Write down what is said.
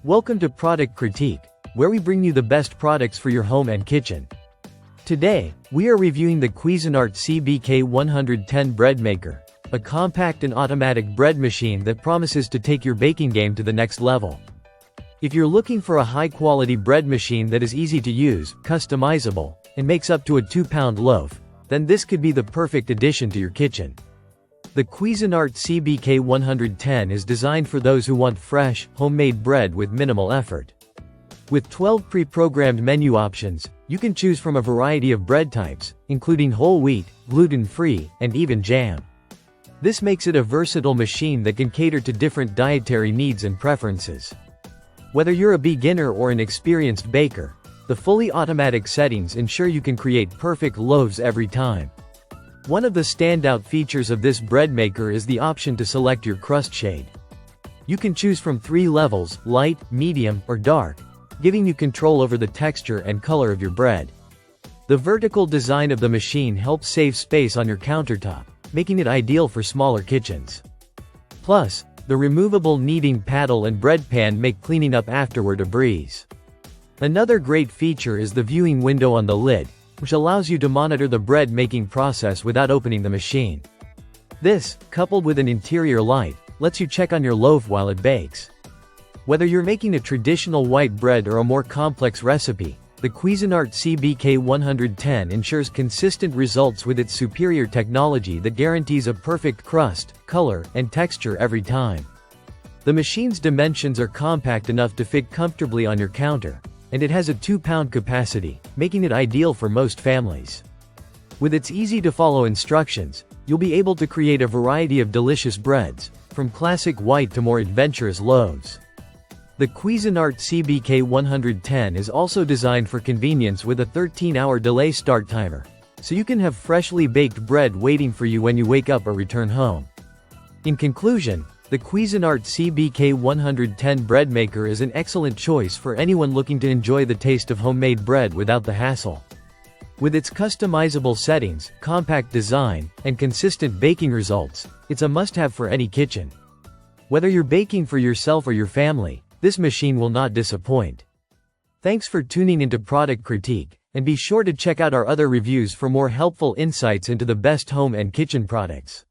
Welcome to Product Critique, where we bring you the best products for your home and kitchen. Today, we are reviewing the Cuisinart CBK-110 bread maker, a compact and automatic bread machine that promises to take your baking game to the next level. If you're looking for a high-quality bread machine that is easy to use, customizable, and makes up to a 2-pound loaf, then this could be the perfect addition to your kitchen. The Cuisinart CBK-110 is designed for those who want fresh, homemade bread with minimal effort. With 12 pre-programmed menu options, you can choose from a variety of bread types, including whole wheat, gluten-free, and even jam. This makes it a versatile machine that can cater to different dietary needs and preferences. Whether you're a beginner or an experienced baker, the fully automatic settings ensure you can create perfect loaves every time. One of the standout features of this bread maker is the option to select your crust shade. You can choose from 3 levels: light, medium, or dark, giving you control over the texture and color of your bread. The vertical design of the machine helps save space on your countertop, making it ideal for smaller kitchens. Plus, the removable kneading paddle and bread pan make cleaning up afterward a breeze. Another great feature is the viewing window on the lid, which allows you to monitor the bread making process without opening the machine. This, coupled with an interior light, lets you check on your loaf while it bakes. Whether you're making a traditional white bread or a more complex recipe, the Cuisinart CBK-110 ensures consistent results with its superior technology that guarantees a perfect crust, color, and texture every time. The machine's dimensions are compact enough to fit comfortably on your counter, and it has a 2-pound capacity, making it ideal for most families. With its easy-to-follow instructions, you'll be able to create a variety of delicious breads, from classic white to more adventurous loaves. The Cuisinart CBK-110 is also designed for convenience with a 13-hour delay start timer, so you can have freshly baked bread waiting for you when you wake up or return home. In conclusion, the Cuisinart CBK-110 bread maker is an excellent choice for anyone looking to enjoy the taste of homemade bread without the hassle. With its customizable settings, compact design, and consistent baking results, it's a must-have for any kitchen. Whether you're baking for yourself or your family, this machine will not disappoint. Thanks for tuning into Product Critique, and be sure to check out our other reviews for more helpful insights into the best home and kitchen products.